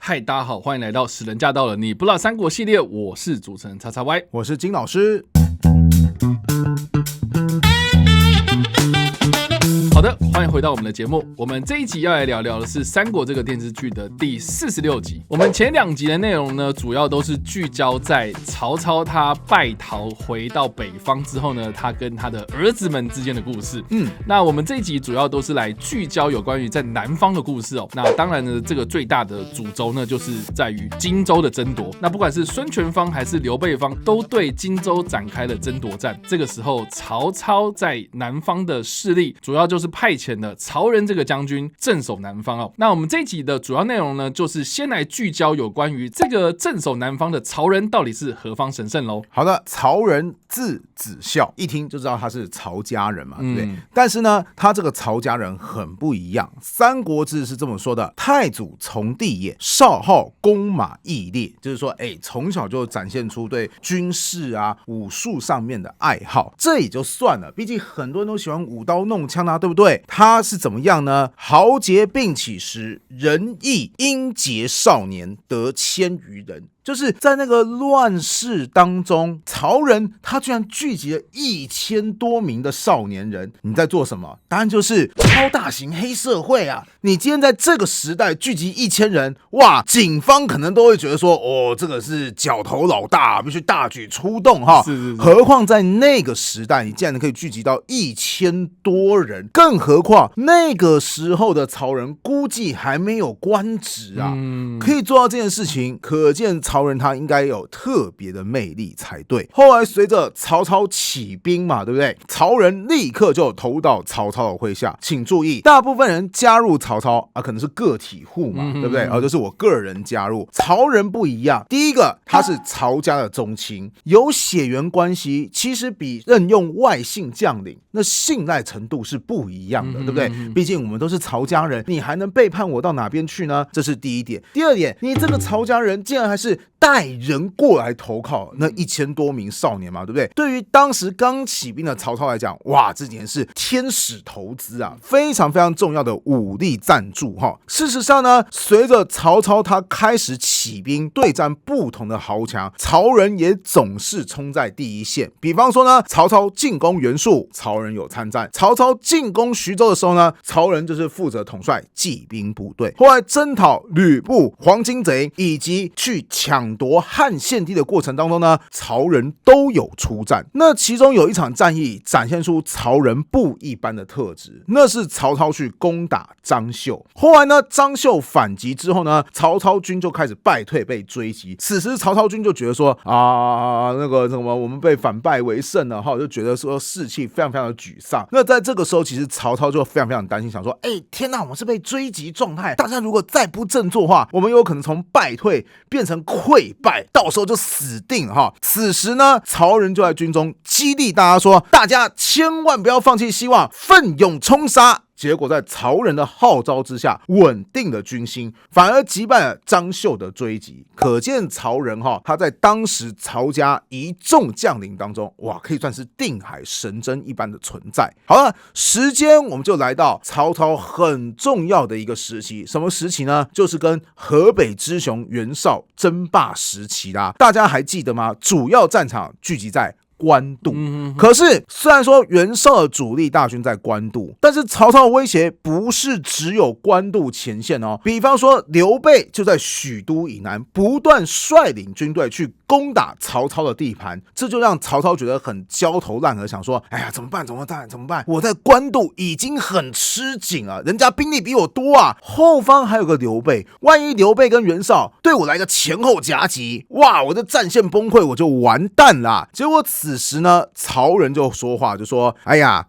嗨，大家好，欢迎来到《使人驾到了你不知道三国》系列，我是主持人叉叉 Y， 我是金老师。好的，欢迎回到我们的节目。我们这一集要来聊聊的是《三国》这个电视剧的第46集。我们前2集的内容呢，主要都是聚焦在曹操他败逃回到北方之后呢，他跟他的儿子们之间的故事。那我们这一集主要都是来聚焦有关于在南方的故事哦。那当然呢，这个最大的主轴呢，就是在于荆州的争夺。那不管是孙权方还是刘备方，都对荆州展开了争夺战。这个时候，曹操在南方的势力，主要就是派遣了曹仁这个将军镇守南方哦。那我们这一集的主要内容呢，就是先来聚焦有关于这个镇守南方的曹仁到底是何方神圣喽。好的，曹仁字子孝，一听就知道他是曹家人嘛，对不对？但是呢，他这个曹家人很不一样，《三国志》是这么说的：太祖从弟也，少好弓马义烈，就是说，从小就展现出对军事啊、武术上面的爱好。这也就算了，毕竟很多人都喜欢舞刀弄枪啊，对不对？他是怎么样呢？豪杰并起时，仁义英杰少年得1000余人。就是在那个乱世当中，曹仁他居然聚集了1000多名的少年人，你在做什么？答案就是超大型黑社会啊！你今天在这个时代聚集1000人，哇，警方可能都会觉得说，这个是角头老大，必须大举出动哈。是。何况在那个时代，你竟然可以聚集到1000多人，更何况那个时候的曹仁估计还没有官职啊，可以做到这件事情，可见曹仁他应该有特别的魅力才对。后来随着曹操起兵嘛，对不对？曹仁立刻就投到曹操的麾下。请注意，大部分人加入曹操可能是个体户嘛，对不对？就是我个人加入。曹仁不一样，第一个他是曹家的宗亲，有血缘关系，其实比任用外姓将领那信赖程度是不一样的，对不对？毕竟我们都是曹家人，你还能背叛我到哪边去呢？这是第一点。第二点，你这个曹家人竟然还是带人过来投靠那1000多名少年嘛，对不对？对于当时刚起兵的曹操来讲，哇，这简直是天使投资啊，非常非常重要的武力赞助哈。事实上呢，随着曹操他开始起兵对战不同的豪强，曹仁也总是冲在第一线。比方说呢，曹操进攻袁术，曹仁有参战；曹操进攻徐州的时候呢，曹仁就是负责统帅骑兵部队。后来征讨吕布、黄巾贼以及去抢夺汉献帝的过程当中呢，曹仁都有出战。那其中有一场战役展现出曹仁不一般的特质，那是曹操去攻打张绣。后来呢，张绣反击之后呢，曹操军就开始败退，被追击。此时曹操军就觉得说那个什么，我们被反败为胜了，就觉得说士气非常非常的沮丧。那在这个时候，其实曹操就非常非常担心，想说，天哪，我们是被追击状态，大家如果再不振作的话，我们有可能从败退变成溃败，到时候就死定了哈。此时呢，曹仁就在军中激励大家说，大家千万不要放弃希望，奋勇冲杀。结果在曹仁的号召之下，稳定了军心，反而击败了张绣的追击。可见曹仁他在当时曹家一众将领当中，哇，可以算是定海神针一般的存在。好了，时间我们就来到曹操很重要的一个时期，什么时期呢？就是跟河北之雄袁绍争霸时期啦。大家还记得吗？主要战场聚集在官渡。可是虽然说袁绍的主力大军在官渡，但是曹操的威胁不是只有官渡前线哦。比方说刘备就在许都以南不断率领军队去攻打曹操的地盘，这就让曹操觉得很焦头烂额，想说，怎么办？我在官渡已经很吃紧了，人家兵力比我多啊，后方还有个刘备，万一刘备跟袁绍对我来个前后夹击，哇，我的战线崩溃，我就完蛋啦。结果此时呢，曹仁就说话，就说，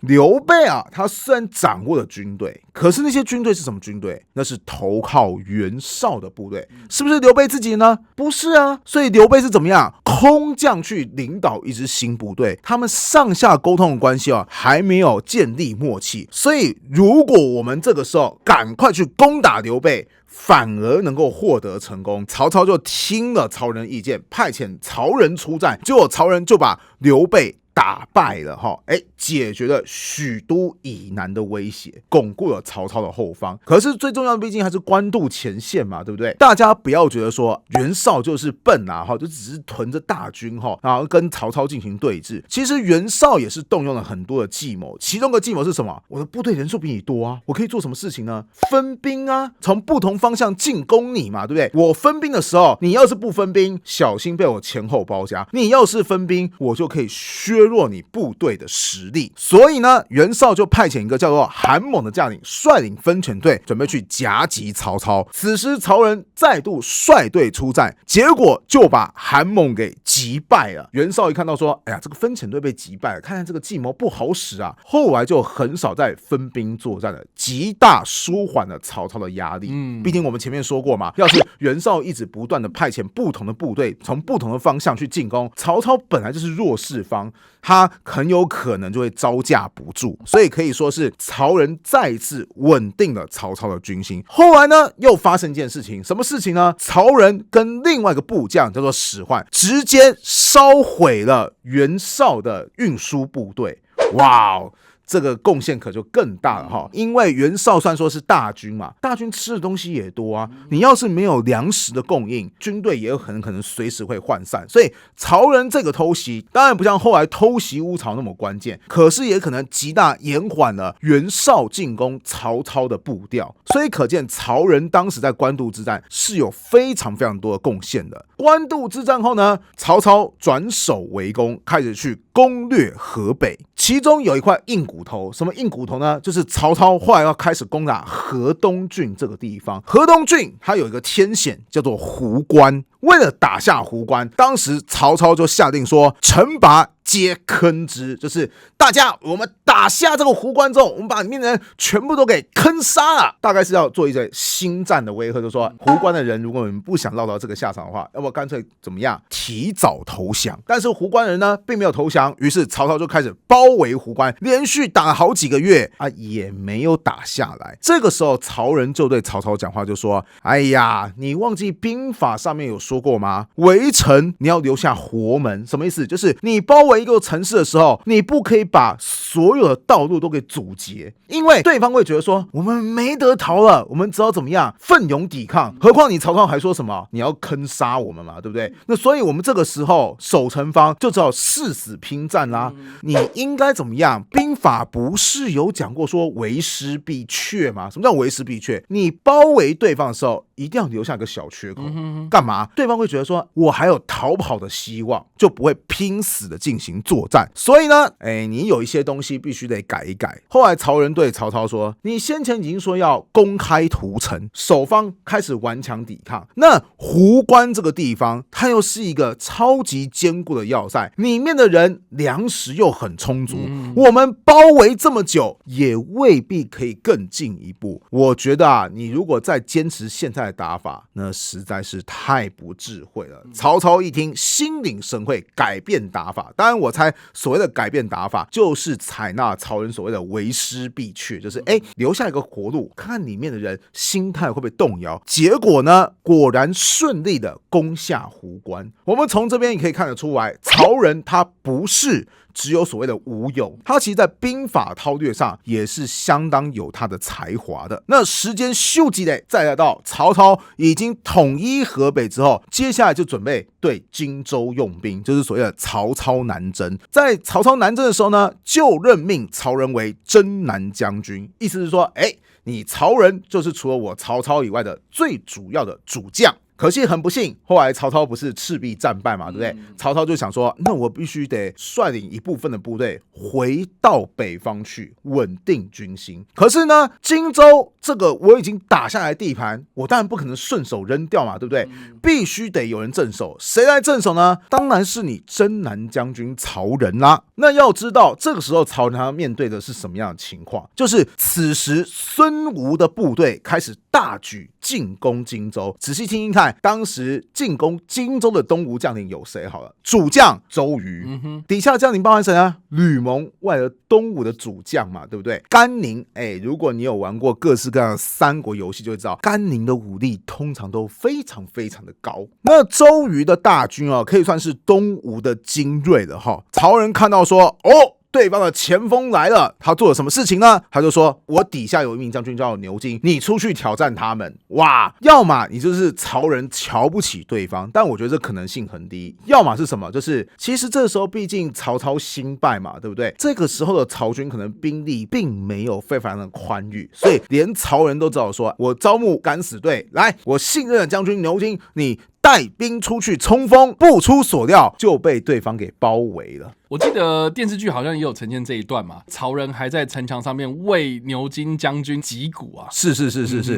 刘备啊，他虽然掌握了军队，可是那些军队是什么军队？那是投靠袁绍的部队，是不是刘备自己呢？不是啊，所以刘备是怎么样？空降去领导一支新部队，他们上下沟通的关系还没有建立默契，所以如果我们这个时候赶快去攻打刘备，反而能够获得成功。曹操就听了曹仁的意见，派遣曹仁出战，结果曹仁就把刘备打败了解决了许都以南的威胁，巩固了曹操的后方。可是最重要的毕竟还是官渡前线嘛，对不对？大家不要觉得说袁绍就是笨啊，就只是屯着大军然后跟曹操进行对峙。其实袁绍也是动用了很多的计谋，其中的计谋是什么？我的部队人数比你多啊，我可以做什么事情呢？分兵啊，从不同方向进攻你嘛，对不对？我分兵的时候，你要是不分兵，小心被我前后包夹；你要是分兵，我就可以削弱你部队的实力。所以呢，袁绍就派遣一个叫做韩猛的将领率领分遣队，准备去夹击曹操。此时曹仁再度率队出战，结果就把韩猛给击败了。袁绍一看到说，哎呀，这个分遣队被击败了，看来这个计谋不好使啊。后来就很少再分兵作战了，极大舒缓了曹操的压力。毕竟我们前面说过嘛，要是袁绍一直不断的派遣不同的部队从不同的方向去进攻，曹操本来就是弱势方，他很有可能就会招架不住。所以可以说是曹仁再次稳定了曹操的军心。后来呢，又发生一件事情，什么事情呢？曹仁跟另外一个部将叫做史涣，直接烧毁了袁绍的运输部队。哇哦！这个贡献可就更大了因为袁绍虽然说是大军嘛，大军吃的东西也多啊，你要是没有粮食的供应，军队也有可能随时会涣散。所以曹仁这个偷袭当然不像后来偷袭乌巢那么关键，可是也可能极大延缓了袁绍进攻曹操的步调。所以可见曹仁当时在官渡之战是有非常非常多的贡献的。官渡之战后呢，曹操转守为攻，开始去攻略河北，其中有一块硬骨头。什么硬骨头呢？就是曹操后来要开始攻打河东郡这个地方。河东郡它有一个天险叫做壶关，为了打下壶关，当时曹操就下令说，城拔皆坑之，就是大家我们打下这个壶关之后，我们把里面的人全部都给坑杀了，大概是要做一个新战的威吓，就是说壶关的人如果你们不想落到这个下场的话，要不干脆怎么样提早投降。但是壶关人呢并没有投降，于是曹操就开始包围壶关，连续打了好几个月也没有打下来。这个时候曹仁就对曹操讲话，就说，哎呀，你忘记兵法上面有说过吗？围城你要留下活门。什么意思？就是你包围一个城市的时候，你不可以把所有的道路都给阻截，因为对方会觉得说，我们没得逃了，我们只好怎么样奋勇抵抗。何况你曹操还说什么你要坑杀我们嘛，对不对？那所以我们这个时候守城方就只好誓死拼战啦。你应该怎么样？兵法不是有讲过说为师必却吗？什么叫为师必却？你包围对方的时候一定要留下一个小缺口，干嘛？对方会觉得说我还有逃跑的希望，就不会拼死的进行作战。所以呢，你有一些东西必须得改一改。后来曹仁对曹操说，你先前已经说要公开屠城，守方开始顽强抵抗，那壶关这个地方它又是一个超级坚固的要塞，里面的人粮食又很充足，我们包围这么久也未必可以更进一步。我觉得你如果再坚持现在的打法，那实在是太不智慧了。曹操一听心领神会，改变打法。当然我猜所谓的改变打法就是采纳曹仁所谓的为师必却，就是留下一个活路，看看里面的人心态会不会动摇。结果呢，果然顺利的攻下壶关。我们从这边也可以看得出来，曹仁他不是只有所谓的武勇，他其实在兵法韬略上也是相当有他的才华的。那时间秀吉嘞，再来到曹操已经统一河北之后，接下来就准备对荆州用兵，就是所谓的曹操南征。在曹操南征的时候呢，就任命曹仁为征南将军，意思是说，你曹仁就是除了我曹操以外的最主要的主将。可惜很不幸，后来曹操不是赤壁战败嘛，对不对？曹操就想说，那我必须得率领一部分的部队回到北方去稳定军心。可是呢，荆州这个我已经打下来的地盘，我当然不可能顺手扔掉嘛，对不对？必须得有人镇守。谁来镇守呢？当然是你征南将军曹仁啦。那要知道这个时候曹仁他面对的是什么样的情况？就是此时孙吴的部队开始大举进攻荆州。仔细听听看，看当时进攻荆州的东吴将领有谁好了，主将周瑜，底下将领包含谁啊？吕蒙，外而东吴的主将嘛，对不对？甘宁，如果你有玩过各式各样的三国游戏，就会知道甘宁的武力通常都非常非常的高。那周瑜的大军可以算是东吴的精锐了哈。曹仁看到说，对方的前锋来了，他做了什么事情呢？他就说，我底下有一名将军叫牛金，你出去挑战他们。哇，要么你就是曹仁瞧不起对方，但我觉得这可能性很低。要么是什么？就是其实这时候毕竟曹操新败嘛，对不对？这个时候的曹军可能兵力并没有非常的宽裕，所以连曹仁都只好说，我招募敢死队来，我信任的将军牛金，你带兵出去冲锋，不出所料就被对方给包围了。我记得电视剧好像也有呈现这一段嘛，曹仁还在城墙上面为牛金将军击鼓啊，是，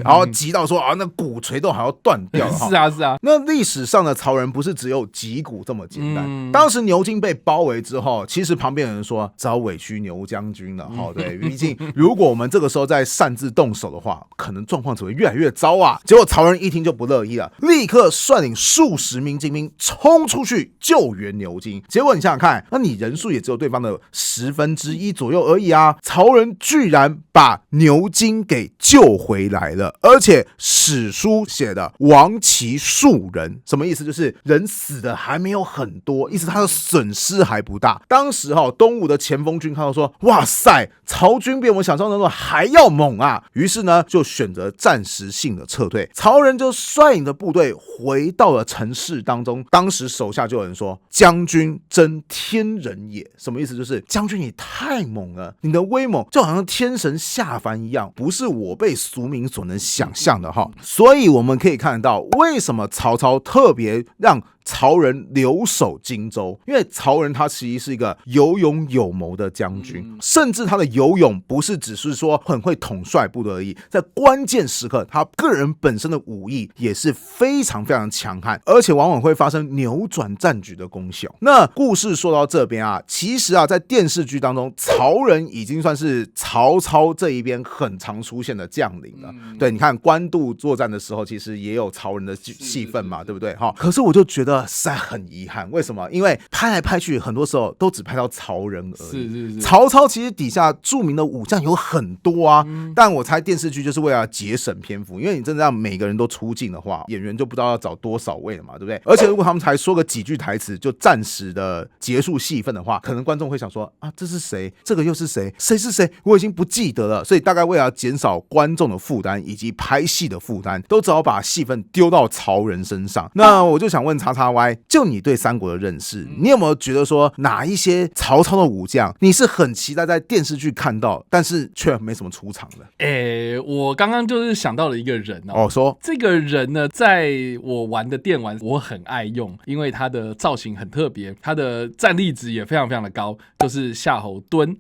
然后击到说那鼓槌都还要断掉了。是啊。那历史上的曹仁不是只有击鼓这么简单。当时牛金被包围之后，其实旁边有人说早委屈牛将军了，对，毕竟如果我们这个时候再擅自动手的话，可能状况只会越来越糟啊。结果曹仁一听就不乐意了，立刻率领数十名精兵冲出去救援牛金。结果你想想看，那你人数也只有对方的1/10左右而已啊！曹仁居然把牛金给救回来了，而且史书写的亡其数人，什么意思？就是人死的还没有很多，意思他的损失还不大。当时东吴的前锋军看到说，哇塞，曹军比我们想象中的还要猛啊！于是呢，就选择暂时性的撤退。曹仁就率领的部队回到了城市当中。当时手下就有人说，将军真天人也。什么意思？就是将军你太猛了，你的威猛就好像天神下凡一样，不是我辈俗民所能想象的哈。所以我们可以看得到，为什么曹操特别让曹仁留守荆州，因为曹仁他其实是一个有勇有谋的将军，甚至他的有勇不是只是说很会统帅部队而已，在关键时刻他个人本身的武艺也是非常非常强悍，而且往往会发生扭转战局的功效。那故事说到这边其实在电视剧当中，曹仁已经算是曹操这一边很常出现的将领了。对，你看官渡作战的时候，其实也有曹仁的戏份嘛，对不对？可是我就觉得实在很遗憾，为什么？因为拍来拍去，很多时候都只拍到曹仁而已。是。曹操其实底下著名的武将有很多啊，但我猜电视剧就是为了节省篇幅，因为你真的让每个人都出镜的话，演员就不知道要找多少位了嘛，对不对？而且如果他们才说个几句台词就暂时的结束戏份的话，可能观众会想说这是谁？这个又是谁？谁是谁？我已经不记得了。所以大概为了减少观众的负担以及拍戏的负担，都只好把戏份丢到曹仁身上。那我就想问叉叉 Y， 就你对三国的认识，你有没有觉得说哪一些曹操的武将你是很期待在电视剧看到，但是却没什么出场的？我刚刚就是想到了一个人说这个人呢，在我玩的电玩我很爱用，因为他的造型很特别，他的战力值也非常非常的高，就是夏侯惇。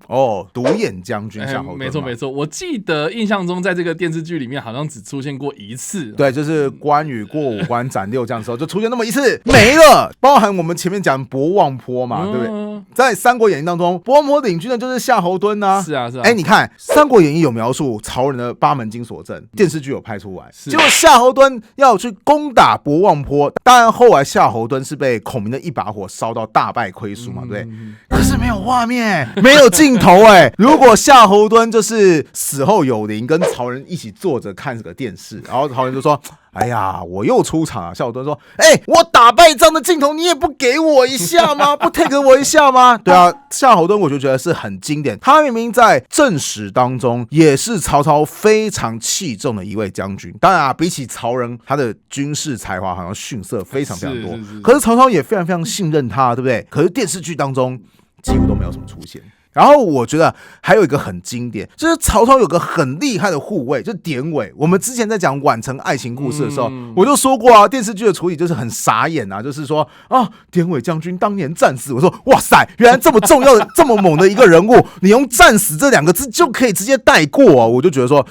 独眼将军夏侯惇。没错，我记得印象中在这个电视剧里面好像只出现过一次。对，就是关羽过五关斩六将的时候就出现那么一次，没了。包含我们前面讲博望坡嘛，对不对？在《三国演义》当中，博望坡领军的就是夏侯惇啊。是啊。你看《三国演义》有描述曹仁的八门金锁阵，电视剧有拍出来。结果夏侯惇要去攻打博望坡，当然后来夏侯惇是被孔明的一把火烧到大败亏输嘛，对不对？可是没有画面，没有镜头如果夏侯惇就是死后有灵，跟曹仁一起坐着看这个电视，然后曹仁就说，哎呀，我又出场了。夏侯惇说，我打败仗的镜头你也不给我一下吗？不 take 我一下吗？对啊，夏侯惇我就觉得是很经典，他明明在正史当中也是曹操非常器重的一位将军。当然比起曹仁，他的军事才华好像逊色非常非常多，可是曹操也非常非常信任他，对不对？可是电视剧当中几乎都没有什么出现。然后我觉得还有一个很经典，就是曹操有个很厉害的护卫，就是典韦。我们之前在讲宛城爱情故事的时候，我就说过电视剧的处理就是很傻眼就是说典韦将军当年战死。我说哇塞，原来这么重要的这么猛的一个人物，你用战死这2个字就可以直接带过我就觉得说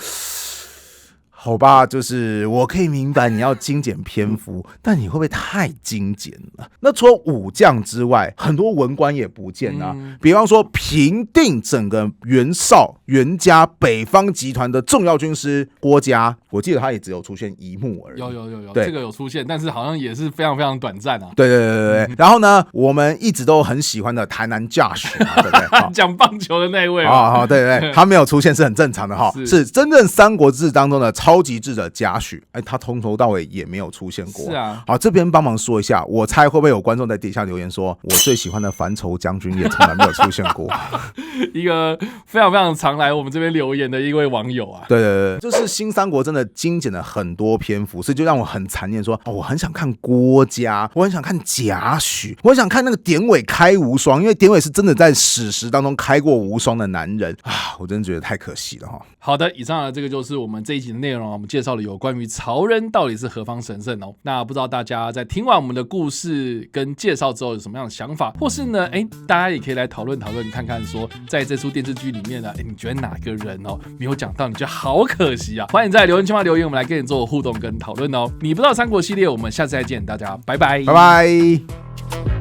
好吧，就是我可以明白你要精简篇幅，但你会不会太精简了？那除了武将之外，很多文官也不见啊。比方说平定整个袁家北方集团的重要军师郭嘉，我记得他也只有出现一幕而已。有，这个有出现，但是好像也是非常非常短暂啊。对。然后呢，我们一直都很喜欢的台南驾驶嘛，对不对？讲棒球的那一位对，他没有出现是很正常的哈。是真正三国志当中的超级智者贾诩，他从头到尾也没有出现过。是啊。好，这边帮忙说一下，我猜会不会有观众在底下留言说，我最喜欢的樊稠将军也从来没有出现过。一个非常非常常来我们这边留言的一位网友啊。对，就是新三国真的精简了很多篇幅，所以就让我很残念说，我很想看郭嘉，我很想看贾诩，我很想看那个典韦开无双，因为典韦是真的在史实当中开过无双的男人啊，我真的觉得太可惜了哈。好的，以上的这个就是我们这一集的内容，我们介绍了有关于曹仁到底是何方神圣哦。那不知道大家在听完我们的故事跟介绍之后有什么样的想法，或是呢，大家也可以来讨论看看说，在这出电视剧里面呢，你觉得哪个人没有讲到，你觉得好可惜啊？欢迎在留言区留言，我们来跟你做互动跟讨论哦。你不知道三国系列，我们下次再见，大家拜拜，拜拜。